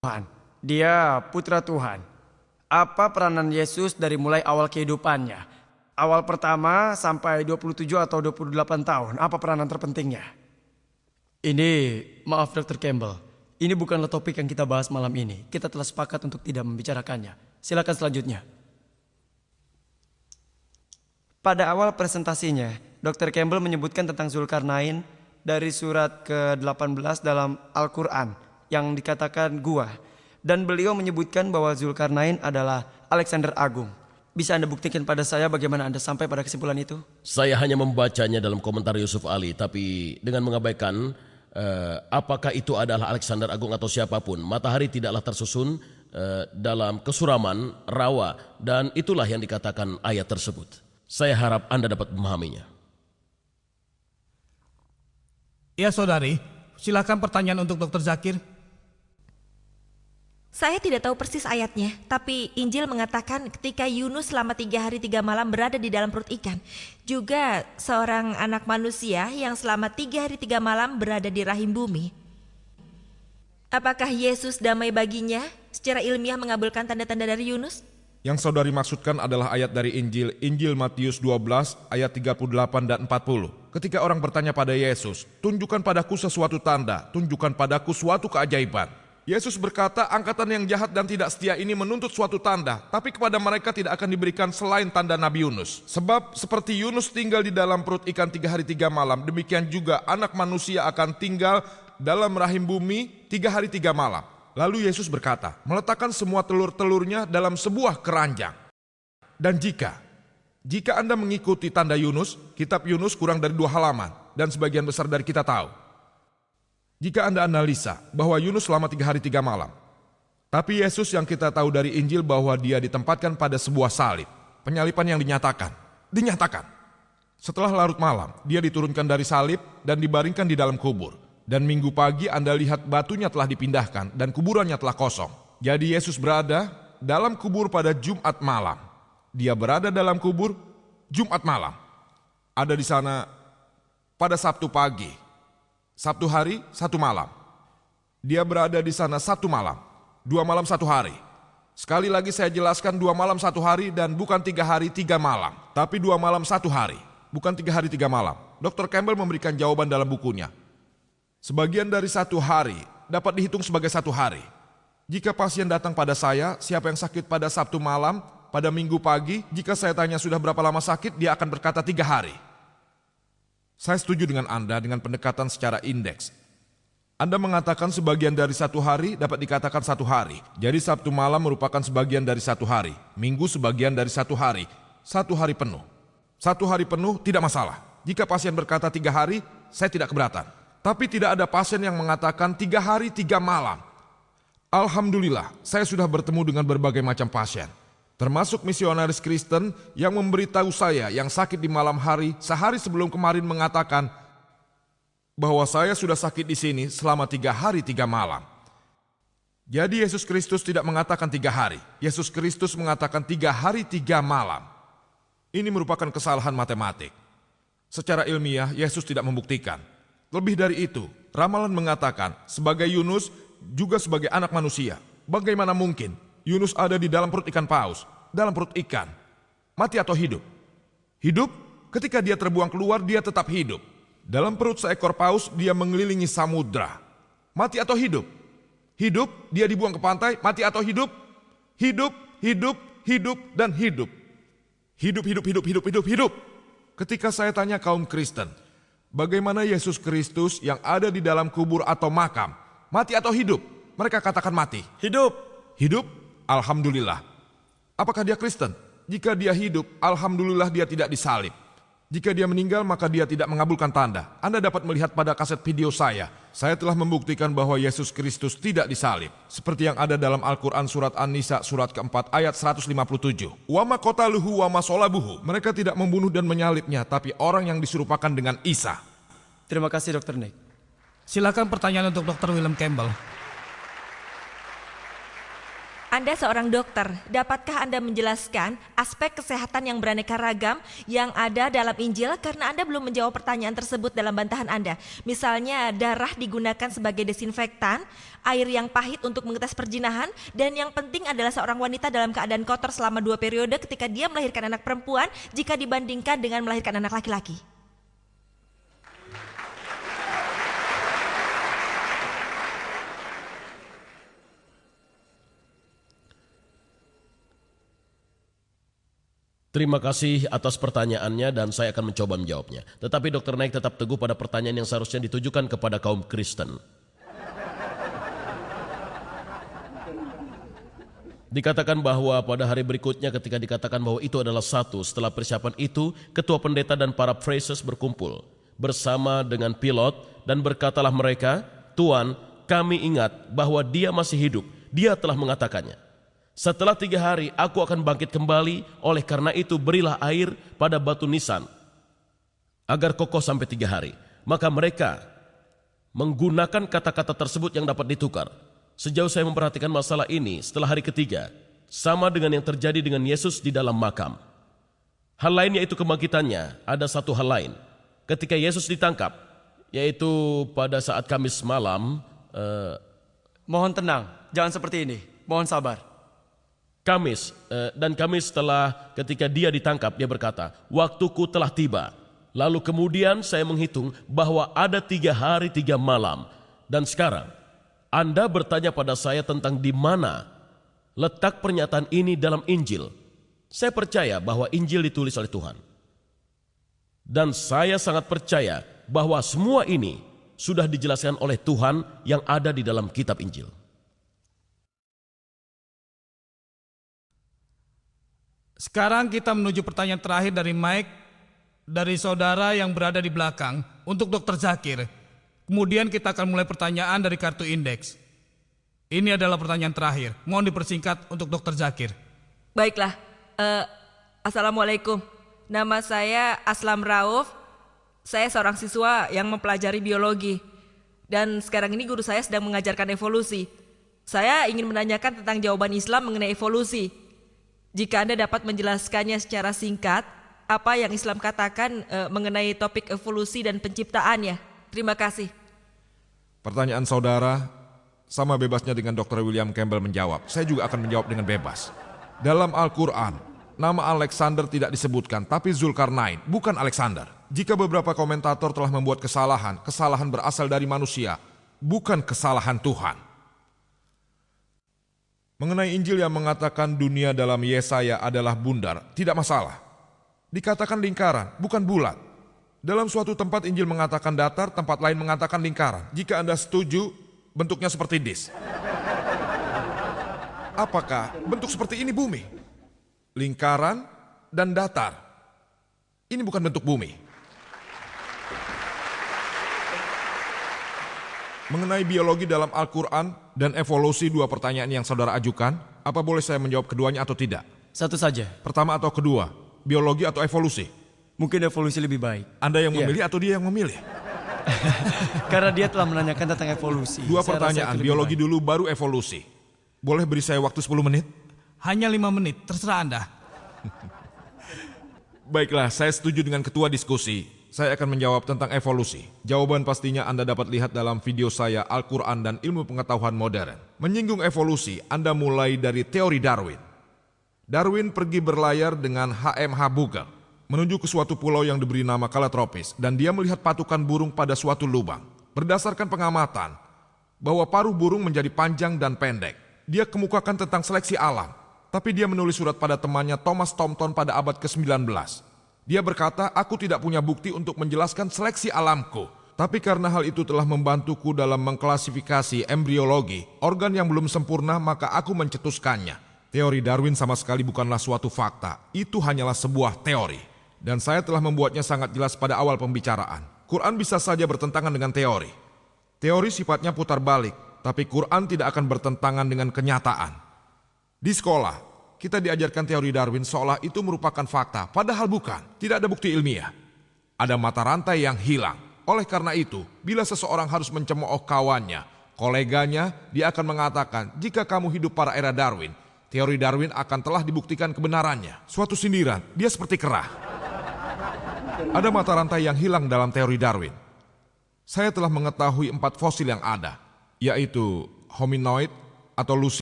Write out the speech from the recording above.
Tuhan. Dia putra Tuhan. Apa peranan Yesus dari mulai awal kehidupannya? Awal pertama sampai 27 atau 28 tahun. Apa peranan terpentingnya? Ini, maaf Dr. Campbell. Ini bukanlah topik yang kita bahas malam ini. Kita telah sepakat untuk tidak membicarakannya. Silakan selanjutnya. Pada awal presentasinya, Dr. Campbell menyebutkan tentang Zulkarnain dari surat ke-18 dalam Al-Quran yang dikatakan gua. Dan beliau menyebutkan bahwa Zulkarnain adalah Alexander Agung. Bisa Anda buktikan pada saya bagaimana Anda sampai pada kesimpulan itu? Saya hanya membacanya dalam komentar Yusuf Ali, tapi dengan mengabaikan apakah itu adalah Alexander Agung atau siapapun. Matahari tidaklah tersusun dalam kesuraman, rawa, dan itulah yang dikatakan ayat tersebut. Saya harap Anda dapat memahaminya. Ya saudari, silakan pertanyaan untuk Dr. Zakir. Saya tidak tahu persis ayatnya, tapi Injil mengatakan ketika Yunus selama 3 hari 3 malam berada di dalam perut ikan. Juga seorang anak manusia yang selama 3 hari 3 malam berada di rahim bumi. Apakah Yesus damai baginya secara ilmiah mengabulkan tanda-tanda dari Yunus? Yang saudari maksudkan adalah ayat dari Injil Matius 12 ayat 38 dan 40. Ketika orang bertanya pada Yesus, tunjukkan padaku sesuatu tanda, tunjukkan padaku suatu keajaiban. Yesus berkata, angkatan yang jahat dan tidak setia ini menuntut suatu tanda, tapi kepada mereka tidak akan diberikan selain tanda Nabi Yunus. Sebab seperti Yunus tinggal di dalam perut ikan 3 hari 3 malam, demikian juga anak manusia akan tinggal dalam rahim bumi 3 hari 3 malam. Lalu Yesus berkata, meletakkan semua telur-telurnya dalam sebuah keranjang. Dan jika Anda mengikuti tanda Yunus, kitab Yunus kurang dari 2 halaman, dan sebagian besar dari kita tahu. Jika Anda analisa bahwa Yunus selama 3 hari 3 malam, tapi Yesus yang kita tahu dari Injil bahwa dia ditempatkan pada sebuah salib, penyalipan yang dinyatakan. Setelah larut malam, dia diturunkan dari salib dan dibaringkan di dalam kubur. Dan minggu pagi Anda lihat batunya telah dipindahkan dan kuburannya telah kosong. Jadi Yesus berada dalam kubur pada Jumat malam. Dia berada dalam kubur Jumat malam. Ada di sana pada Sabtu pagi. Sabtu hari, 1 malam. Dia berada di sana 1 malam. 2 malam 1 hari. Sekali lagi saya jelaskan 2 malam 1 hari dan bukan 3 hari 3 malam. Tapi 2 malam 1 hari. Bukan 3 hari 3 malam. Dr. Campbell memberikan jawaban dalam bukunya. Sebagian dari 1 hari dapat dihitung sebagai 1 hari. Jika pasien datang pada saya, siapa yang sakit pada Sabtu malam, pada Minggu pagi, jika saya tanya sudah berapa lama sakit, dia akan berkata 3 hari. Saya setuju dengan Anda dengan pendekatan secara indeks. Anda mengatakan sebagian dari 1 hari dapat dikatakan 1 hari. Jadi Sabtu malam merupakan sebagian dari 1 hari. Minggu sebagian dari 1 hari. 1 hari penuh. 1 hari penuh tidak masalah. Jika pasien berkata 3 hari, saya tidak keberatan. Tapi tidak ada pasien yang mengatakan 3 hari 3 malam. Alhamdulillah, saya sudah bertemu dengan berbagai macam pasien. Termasuk misionaris Kristen yang memberitahu saya yang sakit di malam hari sehari sebelum kemarin mengatakan bahwa saya sudah sakit di sini selama 3 hari 3 malam. Jadi Yesus Kristus tidak mengatakan 3 hari. Yesus Kristus mengatakan 3 hari 3 malam. Ini merupakan kesalahan matematik. Secara ilmiah Yesus tidak membuktikan. Lebih dari itu, ramalan mengatakan sebagai Yunus juga sebagai anak manusia. Bagaimana mungkin Yunus ada di dalam perut ikan paus, dalam perut ikan. Mati atau hidup? Hidup, ketika dia terbuang keluar, dia tetap hidup. Dalam perut seekor paus, dia mengelilingi samudra. Mati atau hidup? Hidup, dia dibuang ke pantai, mati atau hidup? Hidup, hidup, hidup, dan hidup. Hidup, hidup, hidup, hidup, hidup, hidup. Ketika saya tanya kaum Kristen, bagaimana Yesus Kristus yang ada di dalam kubur atau makam, mati atau hidup? Mereka katakan mati. Hidup. Hidup? Alhamdulillah. Apakah dia Kristen? Jika dia hidup, alhamdulillah dia tidak disalib. Jika dia meninggal, maka dia tidak mengabulkan tanda. Anda dapat melihat pada kaset video saya. Saya telah membuktikan bahwa Yesus Kristus tidak disalib. Seperti yang ada dalam Al-Quran surat An-Nisa surat keempat ayat 157. Wa ma qataluhu wa ma sholabuhu. Mereka tidak membunuh dan menyalibnya, tapi orang yang diserupakan dengan Isa. Terima kasih Dr. Nick. Silakan pertanyaan untuk Dr. William Campbell. Anda seorang dokter, dapatkah Anda menjelaskan aspek kesehatan yang beraneka ragam yang ada dalam Injil karena Anda belum menjawab pertanyaan tersebut dalam bantahan Anda? Misalnya darah digunakan sebagai desinfektan, air yang pahit untuk mengetes perjinahan, dan yang penting adalah seorang wanita dalam keadaan kotor selama 2 periode ketika dia melahirkan anak perempuan jika dibandingkan dengan melahirkan anak laki-laki. Terima kasih atas pertanyaannya dan saya akan mencoba menjawabnya. Tetapi Dr. Naik tetap teguh pada pertanyaan yang seharusnya ditujukan kepada kaum Kristen. Dikatakan bahwa pada hari berikutnya ketika dikatakan bahwa itu adalah satu, setelah persiapan itu, ketua pendeta dan para praeses berkumpul bersama dengan pilot dan berkatalah mereka, "Tuan, kami ingat bahwa dia masih hidup, dia telah mengatakannya. Setelah 3 hari aku akan bangkit kembali, oleh karena itu berilah air pada batu nisan agar kokoh sampai 3 hari. Maka mereka menggunakan kata-kata tersebut yang dapat ditukar. Sejauh saya memperhatikan masalah ini setelah hari ketiga, sama dengan yang terjadi dengan Yesus di dalam makam. Hal lain yaitu kebangkitannya, ada satu hal lain. Ketika Yesus ditangkap, yaitu pada saat Kamis malam, Mohon tenang, jangan seperti ini. Mohon sabar. Kamis setelah ketika dia ditangkap, dia berkata, "Waktuku telah tiba." Lalu kemudian saya menghitung bahwa ada 3 hari 3 malam. Dan sekarang Anda bertanya pada saya tentang di mana letak pernyataan ini dalam Injil. Saya percaya bahwa Injil ditulis oleh Tuhan. Dan saya sangat percaya bahwa semua ini sudah dijelaskan oleh Tuhan yang ada di dalam kitab Injil. Sekarang kita menuju pertanyaan terakhir dari Mike, dari saudara yang berada di belakang, untuk Dr. Zakir. Kemudian kita akan mulai pertanyaan dari kartu indeks. Ini adalah pertanyaan terakhir. Mohon dipersingkat untuk Dr. Zakir. Baiklah, Assalamualaikum. Nama saya Aslam Rauf. Saya seorang siswa yang mempelajari biologi. Dan sekarang ini guru saya sedang mengajarkan evolusi. Saya ingin menanyakan tentang jawaban Islam mengenai evolusi. Jika Anda dapat menjelaskannya secara singkat, apa yang Islam katakan mengenai topik evolusi dan penciptaannya. Terima kasih. Pertanyaan saudara sama bebasnya dengan Dr. William Campbell menjawab. Saya juga akan menjawab dengan bebas. Dalam Al-Quran, nama Alexander tidak disebutkan, tapi Zulkarnain, bukan Alexander. Jika beberapa komentator telah membuat kesalahan, kesalahan berasal dari manusia, bukan kesalahan Tuhan. Mengenai Injil yang mengatakan dunia dalam Yesaya adalah bundar, tidak masalah. Dikatakan lingkaran, bukan bulat. Dalam suatu tempat Injil mengatakan datar, tempat lain mengatakan lingkaran. Jika Anda setuju, bentuknya seperti disk. Apakah bentuk seperti ini bumi? Lingkaran dan datar. Ini bukan bentuk bumi. Mengenai biologi dalam Al-Quran dan evolusi, 2 pertanyaan yang saudara ajukan, apa boleh saya menjawab keduanya atau tidak? Satu saja. Pertama atau kedua, biologi atau evolusi? Mungkin evolusi lebih baik. Anda yang memilih atau dia yang memilih? Karena dia telah menanyakan tentang evolusi. 2 pertanyaan, biologi dulu baru evolusi. Boleh beri saya waktu 10 menit? Hanya 5 menit, terserah Anda. Baiklah, saya setuju dengan ketua diskusi. Saya akan menjawab tentang evolusi. Jawaban pastinya Anda dapat lihat dalam video saya Al-Quran dan Ilmu Pengetahuan Modern. Menyinggung evolusi, Anda mulai dari teori Darwin. Darwin pergi berlayar dengan HMH Beagle menuju ke suatu pulau yang diberi nama Kalatropis, dan dia melihat patukan burung pada suatu lubang. Berdasarkan pengamatan bahwa paruh burung menjadi panjang dan pendek, dia kemukakan tentang seleksi alam. Tapi dia menulis surat pada temannya Thomas Thomson pada abad ke-19. Dia berkata, "Aku tidak punya bukti untuk menjelaskan seleksi alamku. Tapi karena hal itu telah membantuku dalam mengklasifikasi embriologi, organ yang belum sempurna, maka aku mencetuskannya." Teori Darwin sama sekali bukanlah suatu fakta. Itu hanyalah sebuah teori. Dan saya telah membuatnya sangat jelas pada awal pembicaraan. Quran bisa saja bertentangan dengan teori. Teori sifatnya putar balik, tapi Quran tidak akan bertentangan dengan kenyataan. Di sekolah, kita diajarkan teori Darwin seolah itu merupakan fakta, padahal bukan. Tidak ada bukti ilmiah. Ada mata rantai yang hilang. Oleh karena itu, bila seseorang harus mencemooh kawannya, koleganya, dia akan mengatakan, jika kamu hidup pada era Darwin, teori Darwin akan telah dibuktikan kebenarannya. Suatu sindiran, dia seperti kerah. Ada mata rantai yang hilang dalam teori Darwin. Saya telah mengetahui 4 fosil yang ada, yaitu hominoid atau lucy,